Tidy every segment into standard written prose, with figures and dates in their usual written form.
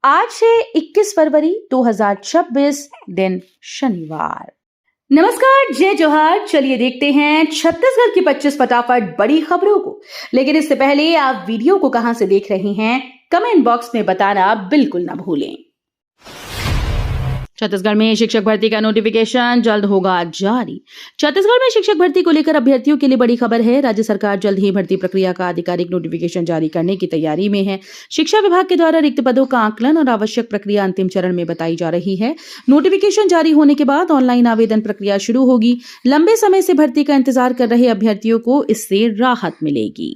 आज से 21 फरवरी 2026 दिन शनिवार। नमस्कार, जय जोहार। चलिए देखते हैं छत्तीसगढ़ की 25 फटाफट बड़ी खबरों को। लेकिन इससे पहले आप वीडियो को कहां से देख रहे हैं, कमेंट बॉक्स में बताना बिल्कुल ना भूलें। छत्तीसगढ़ में शिक्षक भर्ती का नोटिफिकेशन जल्द होगा जारी। छत्तीसगढ़ में शिक्षक भर्ती को लेकर अभ्यर्थियों के लिए बड़ी खबर है। राज्य सरकार जल्द ही भर्ती प्रक्रिया का आधिकारिक नोटिफिकेशन जारी करने की तैयारी में है। शिक्षा विभाग के द्वारा रिक्त पदों का आकलन और आवश्यक प्रक्रिया अंतिम चरण में बताई जा रही है। नोटिफिकेशन जारी होने के बाद ऑनलाइन आवेदन प्रक्रिया शुरू होगी। लंबे समय से भर्ती का इंतजार कर रहे अभ्यर्थियों को इससे राहत मिलेगी।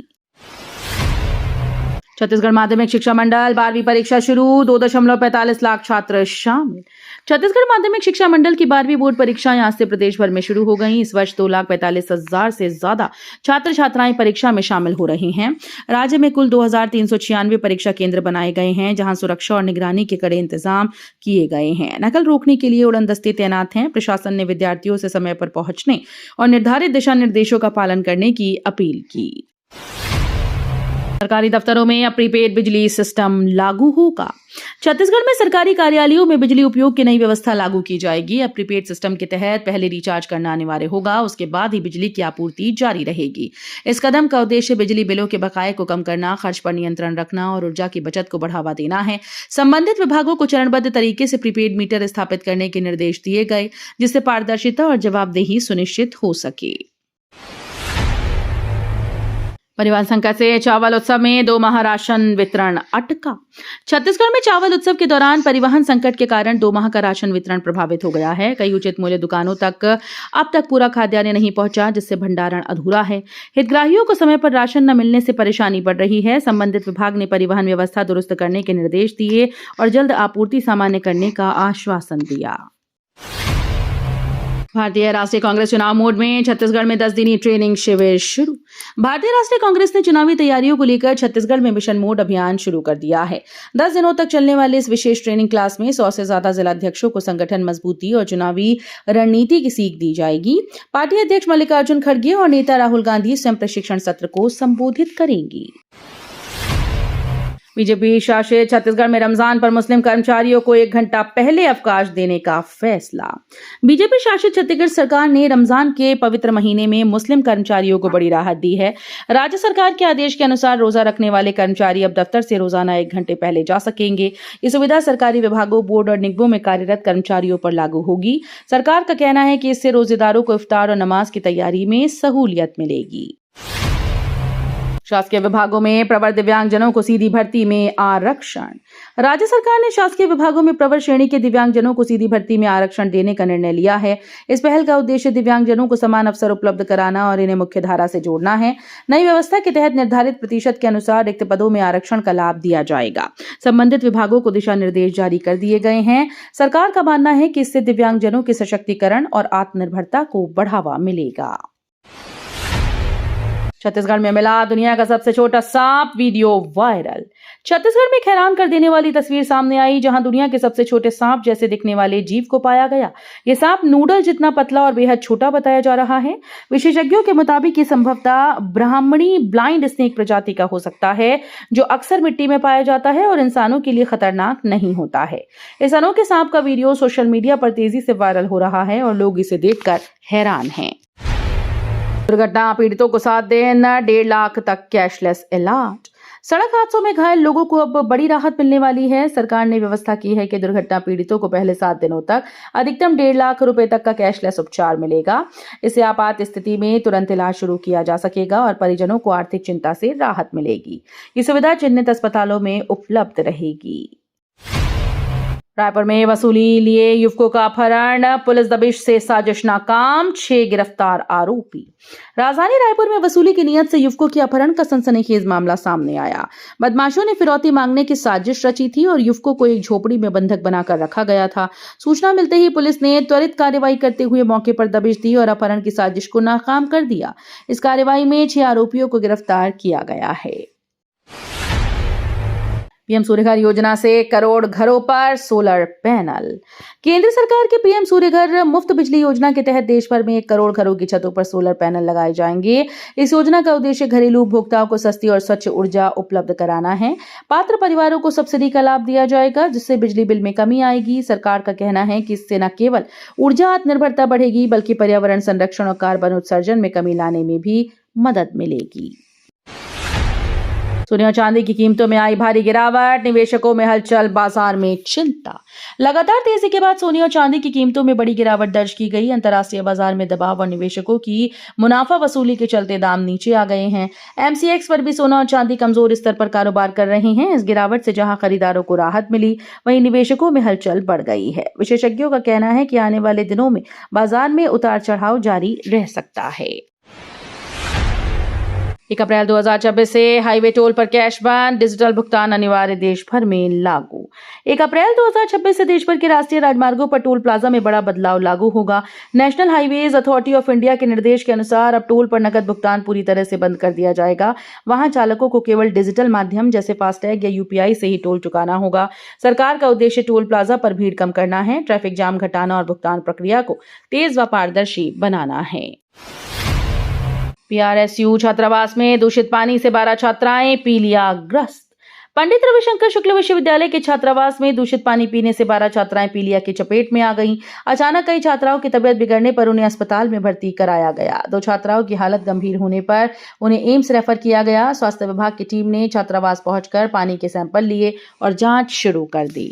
छत्तीसगढ़ माध्यमिक शिक्षा मंडल 12वीं परीक्षा शुरू, 2.45 लाख छात्र शामिल। छत्तीसगढ़ माध्यमिक शिक्षा मंडल की 12वीं बोर्ड परीक्षाएं आज से प्रदेश भर में शुरू हो गई। इस वर्ष 2,45,000 से ज्यादा छात्र छात्राएं परीक्षा में शामिल हो रहे हैं। राज्य में कुल 2,396 परीक्षा केंद्र बनाए गए हैं, जहां सुरक्षा और निगरानी के कड़े इंतजाम किए गए हैं। नकल रोकने के लिए उड़न दस्ते तैनात हैं। प्रशासन ने विद्यार्थियों से समय पर पहुंचने और निर्धारित दिशा निर्देशों का पालन करने की अपील की। सरकारी दफ्तरों में अब प्रीपेड बिजली सिस्टम लागू होगा। छत्तीसगढ़ में सरकारी कार्यालयों में बिजली उपयोग की नई व्यवस्था लागू की जाएगी। अब प्रीपेड सिस्टम के तहत पहले रिचार्ज करना अनिवार्य होगा, उसके बाद ही बिजली की आपूर्ति जारी रहेगी। इस कदम का उद्देश्य बिजली बिलों के बकाये को कम करना, खर्च पर नियंत्रण रखना और ऊर्जा की बचत को बढ़ावा देना है। संबंधित विभागों को चरणबद्ध तरीके से प्रीपेड मीटर स्थापित करने के निर्देश दिए गए, जिससे पारदर्शिता और जवाबदेही सुनिश्चित हो सके। परिवहन संकट से चावल उत्सव में 2 माह राशन वितरण अटका। छत्तीसगढ़ में चावल उत्सव के दौरान परिवहन संकट के कारण 2 माह का राशन वितरण प्रभावित हो गया है। कई उचित मूल्य दुकानों तक अब तक पूरा खाद्यान्न नहीं पहुंचा, जिससे भंडारण अधूरा है। हितग्राहियों को समय पर राशन न मिलने से परेशानी बढ़ रही है। संबंधित विभाग ने परिवहन व्यवस्था दुरुस्त करने के निर्देश दिए और जल्द आपूर्ति सामान्य करने का आश्वासन दिया। भारतीय राष्ट्रीय कांग्रेस चुनाव मोड में, छत्तीसगढ़ में 10 दिनी ट्रेनिंग शिविर शुरू। भारतीय राष्ट्रीय कांग्रेस ने चुनावी तैयारियों को लेकर छत्तीसगढ़ में मिशन मोड अभियान शुरू कर दिया है। 10 दिनों तक चलने वाले इस विशेष ट्रेनिंग क्लास में 100 से ज्यादा जिलाध्यक्षों को संगठन मजबूती और चुनावी रणनीति की सीख दी जाएगी। पार्टी अध्यक्ष मल्लिकार्जुन खड़गे और नेता राहुल गांधी स्वयं प्रशिक्षण सत्र को संबोधित करेंगी। बीजेपी शासित छत्तीसगढ़ में रमजान पर मुस्लिम कर्मचारियों को 1 घंटा पहले अवकाश देने का फैसला। बीजेपी शासित छत्तीसगढ़ सरकार ने रमजान के पवित्र महीने में मुस्लिम कर्मचारियों को बड़ी राहत दी है। राज्य सरकार के आदेश के अनुसार रोजा रखने वाले कर्मचारी अब दफ्तर से रोजाना 1 घंटे पहले जा सकेंगे। ये सुविधा सरकारी विभागों, बोर्ड और निगमों में कार्यरत कर्मचारियों पर लागू होगी। सरकार का कहना है कि इससे रोजेदारों को इफ्तार और नमाज की तैयारी में सहूलियत मिलेगी। शासकीय विभागों में प्रवर दिव्यांगजनों को सीधी भर्ती में आरक्षण। राज्य सरकार ने शासकीय विभागों में प्रवर श्रेणी के दिव्यांगजनों को सीधी भर्ती में आरक्षण देने का निर्णय लिया है। इस पहल का उद्देश्य दिव्यांगजनों को समान अवसर उपलब्ध कराना और इन्हें मुख्य धारा से जोड़ना है। नई व्यवस्था के तहत निर्धारित प्रतिशत के अनुसार रिक्त पदों में आरक्षण का लाभ दिया जाएगा। संबंधित विभागों को दिशा निर्देश जारी कर दिए गए हैं। सरकार का मानना है कि इससे दिव्यांगजनों के सशक्तिकरण और आत्मनिर्भरता को बढ़ावा मिलेगा। छत्तीसगढ़ में मिला दुनिया का सबसे छोटा सांप, वीडियो वायरल। छत्तीसगढ़ में एक हैरान कर देने वाली तस्वीर सामने आई, जहां दुनिया के सबसे छोटे सांप जैसे दिखने वाले जीव को पाया गया। यह सांप नूडल जितना पतला और बेहद छोटा बताया जा रहा है। विशेषज्ञों के मुताबिक ये संभवतः ब्राह्मणी ब्लाइंड स्नेक प्रजाति का हो सकता है, जो अक्सर मिट्टी में पाया जाता है और इंसानों के लिए खतरनाक नहीं होता है। इस अनोखे सांप का वीडियो सोशल मीडिया पर तेजी से वायरल हो रहा है और लोग इसे देखकर हैरान हैं। दुर्घटना पीड़ितों को 7 दिन 1.5 लाख तक कैशलेस इलाज। सड़क हादसों में घायल लोगों को अब बड़ी राहत मिलने वाली है। सरकार ने व्यवस्था की है कि दुर्घटना पीड़ितों को पहले 7 दिनों तक अधिकतम 1.5 लाख रुपए तक का कैशलेस उपचार मिलेगा। इससे आपात स्थिति में तुरंत इलाज शुरू किया जा सकेगा और परिजनों को आर्थिक चिंता से राहत मिलेगी। ये सुविधा चिन्हित अस्पतालों में उपलब्ध रहेगी। रायपुर में वसूली लिए युवकों का अपहरण, पुलिस दबिश से साजिश नाकाम, 6 गिरफ्तार आरोपी। राजधानी रायपुर में वसूली की नीयत से युवकों के अपहरण का सनसनीखेज मामला सामने आया। बदमाशों ने फिरौती मांगने की साजिश रची थी और युवकों को एक झोपड़ी में बंधक बनाकर रखा गया था। सूचना मिलते ही पुलिस ने त्वरित कार्रवाई करते हुए मौके पर दबिश दी और अपहरण की साजिश को नाकाम कर दिया। इस कार्रवाई में 6 आरोपियों को गिरफ्तार किया गया है। पीएम सूर्यघर योजना से करोड़ घरों पर सोलर पैनल। केंद्र सरकार के पीएम सूर्यघर मुफ्त बिजली योजना के तहत देश भर में 1 करोड़ घरों की छतों पर सोलर पैनल लगाए जाएंगे। इस योजना का उद्देश्य घरेलू उपभोक्ताओं को सस्ती और स्वच्छ ऊर्जा उपलब्ध कराना है। पात्र परिवारों को सब्सिडी का लाभ दिया जाएगा, जिससे बिजली बिल में कमी आएगी। सरकार का कहना है कि इससे न केवल ऊर्जा आत्मनिर्भरता बढ़ेगी, बल्कि पर्यावरण संरक्षण और कार्बन उत्सर्जन में कमी लाने में भी मदद मिलेगी। सोने और चांदी की कीमतों में आई भारी गिरावट, निवेशकों में हलचल, बाजार में चिंता। लगातार तेजी के बाद सोने और चांदी की कीमतों में बड़ी गिरावट दर्ज की गई। अंतर्राष्ट्रीय बाजार में दबाव और निवेशकों की मुनाफा वसूली के चलते दाम नीचे आ गए हैं। एमसीएक्स पर भी सोना और चांदी कमजोर स्तर पर कारोबार कर रहे हैं। इस गिरावट से जहां खरीदारों को राहत मिली, वहीं निवेशकों में हलचल बढ़ गई है। विशेषज्ञों का कहना है कि आने वाले दिनों में बाजार में उतार चढ़ाव जारी रह सकता है। 1 अप्रैल 2026 से हाईवे टोल पर कैश बैन, डिजिटल भुगतान अनिवार्य, देश भर में लागू। 1 अप्रैल 2026 से देश भर के राष्ट्रीय राजमार्गों पर टोल प्लाजा में बड़ा बदलाव लागू होगा। National highways authority of India के निर्देश के अनुसार अब टोल पर नकद भुगतान पूरी तरह से बंद कर दिया जाएगा। वहां चालकों को केवल डिजिटल माध्यम जैसे फास्टैग या यूपीआई से ही टोल चुकाना होगा। सरकार का उद्देश्य टोल प्लाजा पर भीड़ कम करना है, ट्रैफिक जाम घटाना और भुगतान प्रक्रिया को तेज व पारदर्शी बनाना है। पीआरएसयू छात्रावास में दूषित पानी से 12 छात्राएं पीलिया ग्रस्त। पंडित रविशंकर शुक्ल विश्वविद्यालय के छात्रावास में दूषित पानी पीने से 12 छात्राएं पीलिया की चपेट में आ गईं। अचानक कई छात्राओं की तबीयत बिगड़ने पर उन्हें अस्पताल में भर्ती कराया गया। 2 छात्राओं की हालत गंभीर होने पर उन्हें एम्स रेफर किया गया। स्वास्थ्य विभाग की टीम ने छात्रावास पहुंचकर पानी के सैंपल लिए और जांच शुरू कर दी।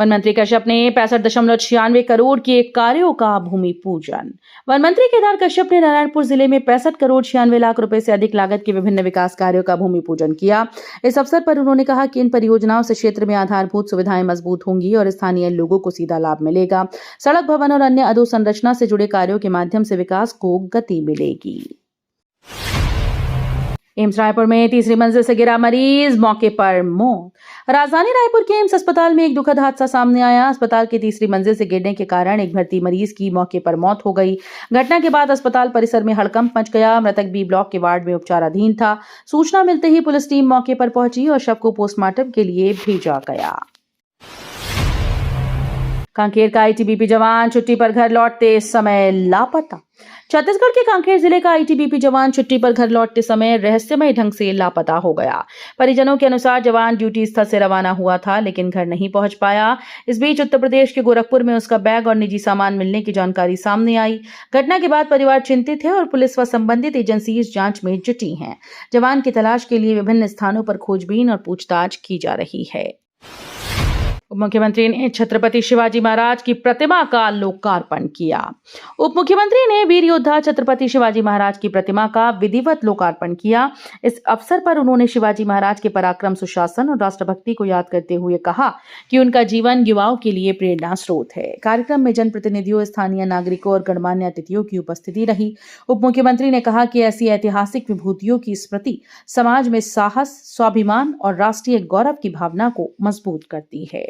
वन मंत्री कश्यप ने 65.96 करोड़ के कार्यों का भूमि पूजन। वन मंत्री केदार कश्यप ने नारायणपुर जिले में 65 करोड़ 96 लाख रुपए से अधिक लागत के विभिन्न विकास कार्यों का भूमि पूजन किया। इस अवसर पर उन्होंने कहा कि इन परियोजनाओं से क्षेत्र में आधारभूत सुविधाएं मजबूत होंगी और स्थानीय लोगों को सीधा लाभ मिलेगा। सड़क, भवन और अन्य अधोसंरचना से जुड़े कार्यों के माध्यम से विकास को गति मिलेगी। एम्स रायपुर में तीसरी मंजिल से गिरा मरीज, मौके पर मौत। राजधानी रायपुर के एम्स अस्पताल में एक दुखद हादसा सामने आया। अस्पताल की तीसरी मंजिल से गिरने के कारण एक भर्ती मरीज की मौके पर मौत हो गई। घटना के बाद अस्पताल परिसर में हड़कंप मच गया। मृतक बी ब्लॉक के वार्ड में उपचाराधीन था। सूचना मिलते ही पुलिस टीम मौके पर पहुंची और शव को पोस्टमार्टम के लिए भेजा गया। कांकेर का आईटीबीपी जवान छुट्टी पर घर लौटते समय लापता। छत्तीसगढ़ के कांकेर जिले का आईटीबीपी जवान छुट्टी पर घर लौटते समय रहस्यमय ढंग से लापता हो गया। परिजनों के अनुसार जवान ड्यूटी स्थल से रवाना हुआ था, लेकिन घर नहीं पहुंच पाया। इस बीच उत्तर प्रदेश के गोरखपुर में उसका बैग और निजी सामान मिलने की जानकारी सामने आई। घटना के बाद परिवार चिंतित है और पुलिस व संबंधित एजेंसी इस जांच में जुटी हैं। जवान की तलाश के लिए विभिन्न स्थानों पर खोजबीन और पूछताछ की जा रही है। उप मुख्यमंत्री ने छत्रपति शिवाजी महाराज की प्रतिमा का लोकार्पण किया। उप मुख्यमंत्री ने वीर योद्धा छत्रपति शिवाजी महाराज की प्रतिमा का विधिवत लोकार्पण किया। इस अवसर पर उन्होंने शिवाजी महाराज के पराक्रम, सुशासन और राष्ट्रभक्ति को याद करते हुए कहा कि उनका जीवन युवाओं के लिए प्रेरणा स्रोत है। कार्यक्रम में जनप्रतिनिधियों, स्थानीय नागरिकों और गणमान्य अतिथियों की उपस्थिति रही। उप मुख्यमंत्री ने कहा कि ऐसी ऐतिहासिक विभूतियों की स्मृति समाज में साहस, स्वाभिमान और राष्ट्रीय गौरव की भावना को मजबूत करती है।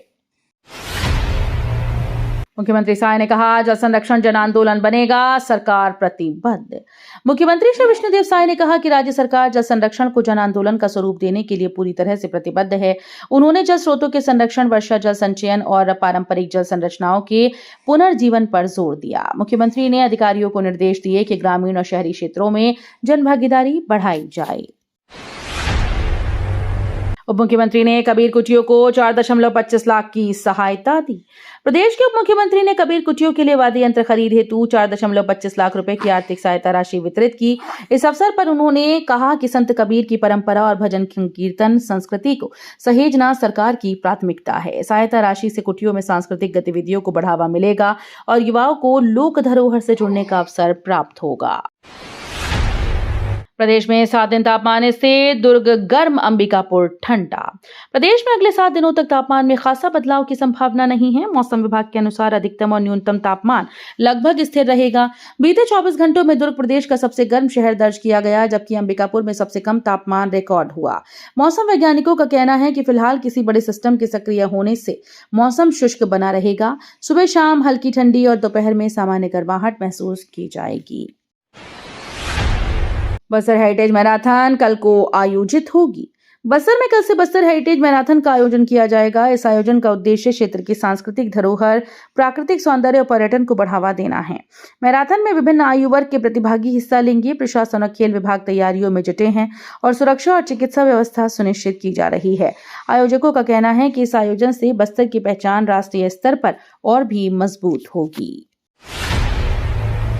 मुख्यमंत्री साय ने कहा, जल संरक्षण जन आंदोलन बनेगा, सरकार प्रतिबद्ध। मुख्यमंत्री श्री विष्णुदेव साय ने कहा कि राज्य सरकार जल संरक्षण को जन आंदोलन का स्वरूप देने के लिए पूरी तरह से प्रतिबद्ध है। उन्होंने जल स्रोतों के संरक्षण, वर्षा जल संचयन और पारंपरिक जल संरचनाओं के पुनर्जीवन पर जोर दिया। मुख्यमंत्री ने अधिकारियों को निर्देश दिए कि ग्रामीण और शहरी क्षेत्रों में जन भागीदारी बढ़ाई जाए। उप मुख्यमंत्री ने कबीर कुटियों को 4.25 लाख की सहायता दी। प्रदेश के उप मुख्यमंत्री ने कबीर कुटियों के लिए वाद्य यंत्र खरीद हेतु 4.25 लाख रुपए की आर्थिक सहायता राशि वितरित की। इस अवसर पर उन्होंने कहा कि संत कबीर की परंपरा और भजन कीर्तन संस्कृति को सहेजना सरकार की प्राथमिकता है। सहायता राशि से कुटियों में सांस्कृतिक गतिविधियों को बढ़ावा मिलेगा और युवाओं को लोक धरोहर से जुड़ने का अवसर प्राप्त होगा। प्रदेश में 7 दिन तापमान स्थिर, दुर्ग गर्म, अंबिकापुर ठंडा। प्रदेश में अगले 7 दिनों तक तापमान में खासा बदलाव की संभावना नहीं है। मौसम विभाग के अनुसार अधिकतम और न्यूनतम तापमान लगभग स्थिर रहेगा। बीते 24 घंटों में दुर्ग प्रदेश का सबसे गर्म शहर दर्ज किया गया, जबकि अंबिकापुर में सबसे कम तापमान रिकॉर्ड हुआ। मौसम वैज्ञानिकों का कहना है कि फिलहाल किसी बड़े सिस्टम के सक्रिय होने से मौसम शुष्क बना रहेगा। सुबह शाम हल्की ठंडी और दोपहर में सामान्य गर्माहट महसूस की जाएगी। बस्तर हेरिटेज मैराथन कल को आयोजित होगी। बस्तर में कल से बस्तर हेरिटेज मैराथन का आयोजन किया जाएगा। इस आयोजन का उद्देश्य क्षेत्र की सांस्कृतिक धरोहर, प्राकृतिक सौंदर्य और पर्यटन को बढ़ावा देना है। मैराथन में विभिन्न आयु वर्ग के प्रतिभागी हिस्सा लेंगे। प्रशासन और खेल विभाग तैयारियों में जुटे हैं और सुरक्षा और चिकित्सा व्यवस्था सुनिश्चित की जा रही है। आयोजकों का कहना है कि इस आयोजन से बस्तर की पहचान राष्ट्रीय स्तर पर और भी मजबूत होगी।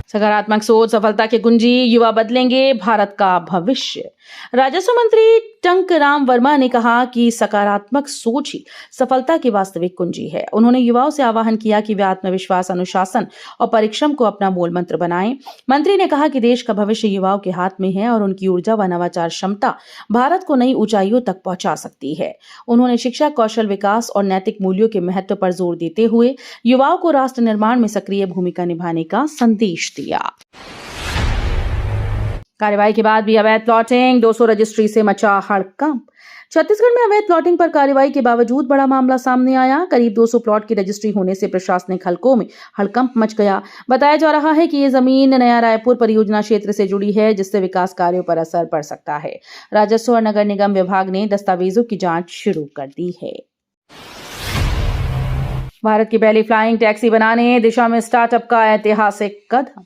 सकारात्मक सोच सफलता की कुंजी, युवा बदलेंगे भारत का भविष्य। राजस्व मंत्री टंकराम वर्मा ने कहा कि सकारात्मक सोच ही सफलता की वास्तविक कुंजी है। उन्होंने युवाओं से आह्वान किया कि वे आत्मविश्वास, अनुशासन और परिश्रम को अपना मूल मंत्र बनाएं। मंत्री ने कहा कि देश का भविष्य युवाओं के हाथ में है और उनकी ऊर्जा व नवाचार क्षमता भारत को नई ऊंचाइयों तक पहुंचा सकती है। उन्होंने शिक्षा, कौशल विकास और नैतिक मूल्यों के महत्व पर जोर देते हुए युवाओं को राष्ट्र निर्माण में सक्रिय भूमिका निभाने का संदेश दिया। कार्रवाई के बाद भी अवैध प्लॉटिंग, 200 रजिस्ट्री से मचा हड़कंप। छत्तीसगढ़ में अवैध प्लॉटिंग पर कार्रवाई के बावजूद बड़ा मामला सामने आया। करीब 200 प्लॉट की रजिस्ट्री होने से प्रशासनिक हलकों में हड़कंप मच गया। बताया जा रहा है कि ये जमीन नया रायपुर परियोजना क्षेत्र से जुड़ी है, जिससे विकास कार्यों पर असर पड़ सकता है। राजस्व और नगर निगम विभाग ने दस्तावेजों की जांच शुरू कर दी है। भारत की पहली फ्लाइंग टैक्सी बनाने दिशा में स्टार्टअप का ऐतिहासिक कदम।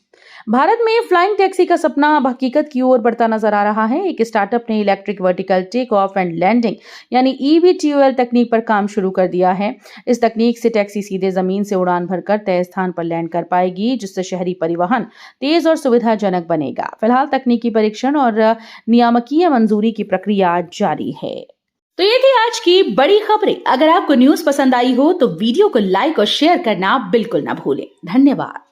भारत में फ्लाइंग टैक्सी का सपना अब हकीकत की ओर बढ़ता नजर आ रहा है। एक स्टार्टअप ने electric vertical take off and landing यानी EVTOL तकनीक पर काम शुरू कर दिया है। इस तकनीक से टैक्सी सीधे जमीन से उड़ान भरकर तय स्थान पर लैंड कर पाएगी, जिससे शहरी परिवहन तेज और सुविधाजनक बनेगा। फिलहाल तकनीकी परीक्षण और नियामकीय मंजूरी की प्रक्रिया जारी है। तो ये थी आज की बड़ी खबरें। अगर आपको न्यूज पसंद आई हो तो वीडियो को लाइक और शेयर करना बिल्कुल ना भूलें। धन्यवाद।